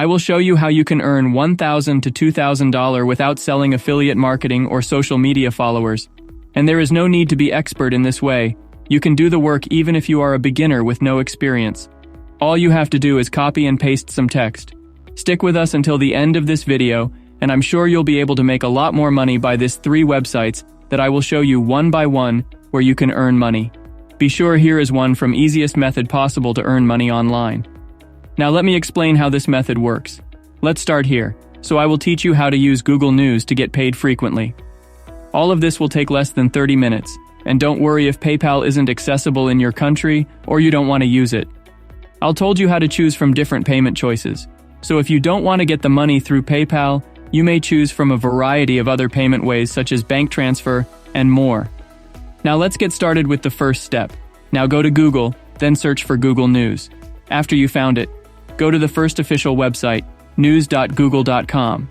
I will show you how you can earn $1,000 to $2,000 without selling affiliate marketing or social media followers. And there is no need to be expert in this way. You can do the work even if you are a beginner with no experience. All you have to do is copy and paste some text. Stick with us until the end of this video, and I'm sure you'll be able to make a lot more money by these 3 websites that I will show you one by one where you can earn money. Be sure here is one from easiest method possible to earn money online. Now let me explain how this method works. Let's start here. So I will teach you how to use Google News to get paid frequently. All of this will take less than 30 minutes, and don't worry if PayPal isn't accessible in your country or you don't want to use it. I'll told you how to choose from different payment choices. So if you don't want to get the money through PayPal, you may choose from a variety of other payment ways such as bank transfer and more. Now let's get started with the first step. Now go to Google, then search for Google News. After you found it, go to the first official website, news.google.com.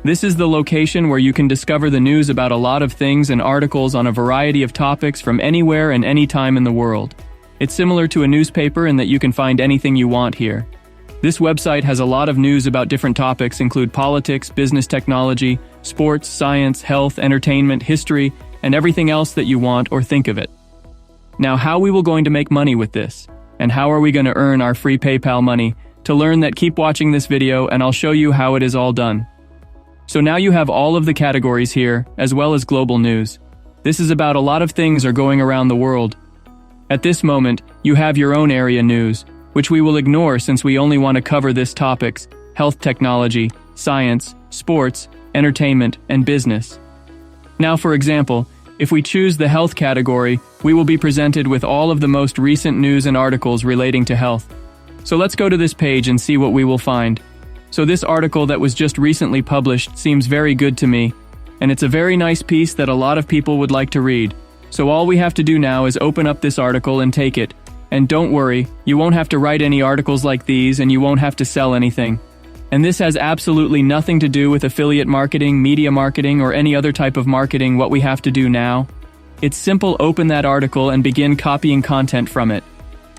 This is the location where you can discover the news about a lot of things and articles on a variety of topics from anywhere and anytime in the world. It's similar to a newspaper in that you can find anything you want here. This website has a lot of news about different topics include politics, business technology, sports, science, health, entertainment, history, and everything else that you want or think of it. Now how we will going to make money with this? And how are we going to earn our free PayPal money? To learn that, keep watching this video and I'll show you how it is all done. So now you have all of the categories here, as well as global news. This is about a lot of things are going around the world. At this moment, you have your own area news, which we will ignore since we only want to cover this topics: health technology, science, sports, entertainment, and business. Now for example, if we choose the health category, we will be presented with all of the most recent news and articles relating to health. So let's go to this page and see what we will find. So this article that was just recently published seems very good to me, and it's a very nice piece that a lot of people would like to read. So all we have to do now is open up this article and take it. And don't worry, you won't have to write any articles like these and you won't have to sell anything. And this has absolutely nothing to do with affiliate marketing, media marketing, or any other type of marketing. What we have to do now, it's simple: open that article and begin copying content from it.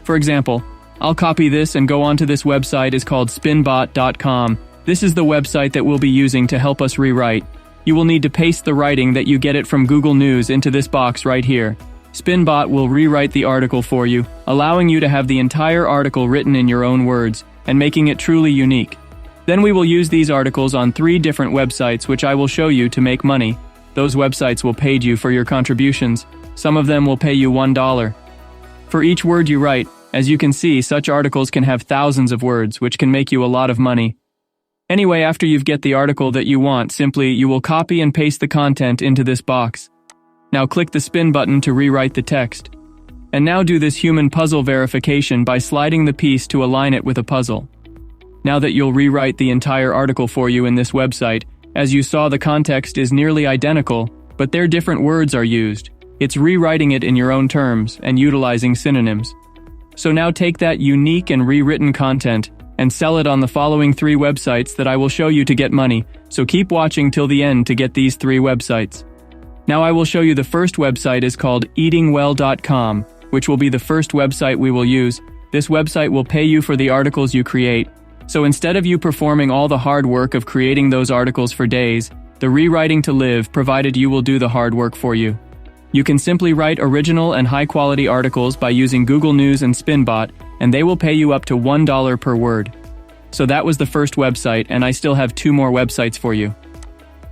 For example, I'll copy this and go onto this website is called spinbot.com. This is the website that we'll be using to help us rewrite. You will need to paste the writing that you get it from Google News into this box right here. Spinbot will rewrite the article for you, allowing you to have the entire article written in your own words and making it truly unique. Then we will use these articles on 3 different websites which I will show you to make money. Those websites will pay you for your contributions. Some of them will pay you $1 for each word you write. As you can see, such articles can have thousands of words, which can make you a lot of money. Anyway, after you get the article that you want, simply you will copy and paste the content into this box. Now click the spin button to rewrite the text. And now do this human puzzle verification by sliding the piece to align it with a puzzle. Now that you'll rewrite the entire article for you in this website, as you saw, the context is nearly identical, but their different words are used. It's rewriting it in your own terms and utilizing synonyms. So now take that unique and rewritten content and sell it on the following 3 websites that I will show you to get money, so keep watching till the end to get these 3 websites. Now I will show you the first website is called eatingwell.com, which will be the first website we will use. This website will pay you for the articles you create. So instead of you performing all the hard work of creating those articles for days, the rewriting to live provided you will do the hard work for you. You can simply write original and high-quality articles by using Google News and Spinbot, and they will pay you up to $1 per word. So that was the first website, and I still have 2 more websites for you.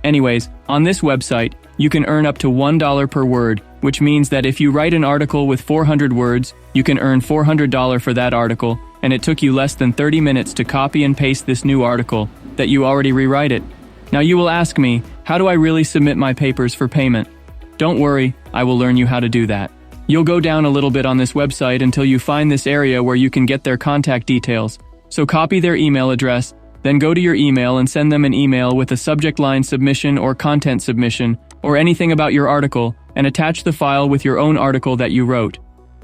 Anyways, on this website, you can earn up to $1 per word, which means that if you write an article with 400 words, you can earn $400 for that article, and it took you less than 30 minutes to copy and paste this new article that you already rewrite it. Now you will ask me, how do I really submit my papers for payment? Don't worry, I will learn you how to do that. You'll go down a little bit on this website until you find this area where you can get their contact details. So copy their email address, then go to your email and send them an email with a subject line submission or content submission, or anything about your article, and attach the file with your own article that you wrote.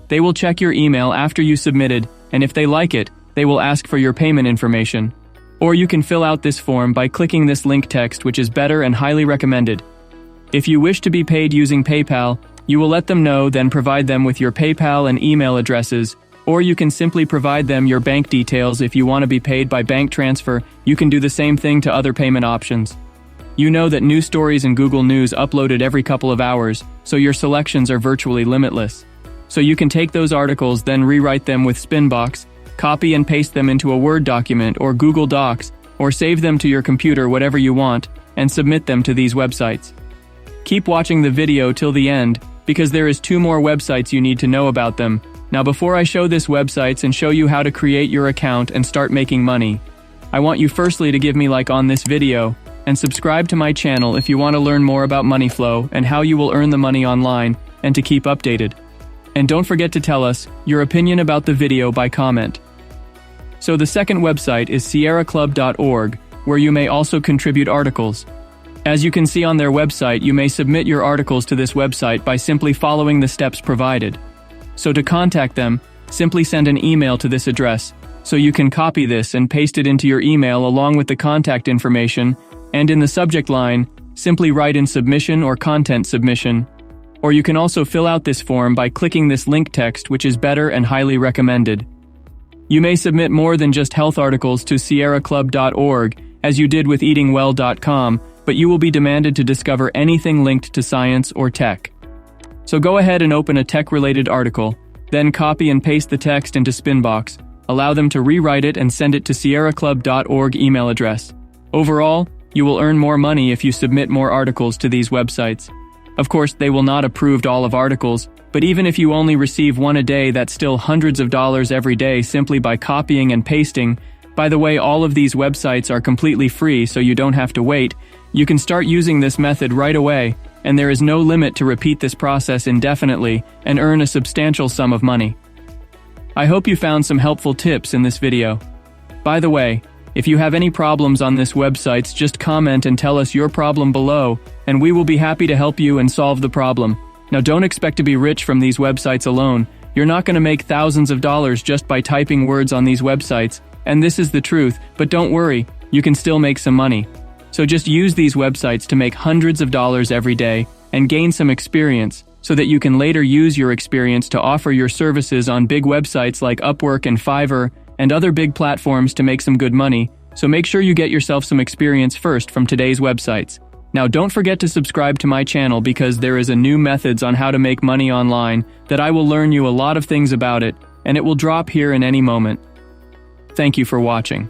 They will check your email after you submitted, and if they like it, they will ask for your payment information. Or you can fill out this form by clicking this link text, which is better and highly recommended. If you wish to be paid using PayPal, you will let them know, then provide them with your PayPal and email addresses, Or you can simply provide them your bank details if you want to be paid by bank transfer. You can do the same thing to other payment options. You know that news stories in Google News uploaded every couple of hours, so your selections are virtually limitless. So you can take those articles, then rewrite them with Spinbox, copy and paste them into a Word document or Google Docs, or save them to your computer, whatever you want, and submit them to these websites. Keep watching the video till the end, because there is 2 more websites you need to know about them. Now before I show this websites and show you how to create your account and start making money, I want you firstly to give me like on this video, and subscribe to my channel if you want to learn more about money flow and how you will earn the money online, and to keep updated. And don't forget to tell us your opinion about the video by comment. So the second website is sierraclub.org, where you may also contribute articles. As you can see on their website, you may submit your articles to this website by simply following the steps provided. So to contact them, simply send an email to this address. So you can copy this and paste it into your email along with the contact information, and in the subject line, simply write in submission or content submission. Or you can also fill out this form by clicking this link text, which is better and highly recommended. You may submit more than just health articles to sierraclub.org, as you did with eatingwell.com, but you will be demanded to discover anything linked to science or tech. So go ahead and open a tech-related article, then copy and paste the text into Spinbox, allow them to rewrite it and send it to sierraclub.org email address. Overall, you will earn more money if you submit more articles to these websites. Of course, they will not approve all of articles, but even if you only receive 1 a day, that's still hundreds of dollars every day simply by copying and pasting. By the way, all of these websites are completely free, so you don't have to wait. You can start using this method right away, and there is no limit to repeat this process indefinitely and earn a substantial sum of money. I hope you found some helpful tips in this video. By the way, if you have any problems on this website, just comment and tell us your problem below, and we will be happy to help you and solve the problem. Now don't expect to be rich from these websites alone. You're not going to make thousands of dollars just by typing words on these websites, and this is the truth, but don't worry, you can still make some money. So just use these websites to make hundreds of dollars every day and gain some experience so that you can later use your experience to offer your services on big websites like Upwork and Fiverr and other big platforms to make some good money. So make sure you get yourself some experience first from today's websites. Now don't forget to subscribe to my channel because there is a new methods on how to make money online that I will learn you a lot of things about it, and it will drop here in any moment. Thank you for watching.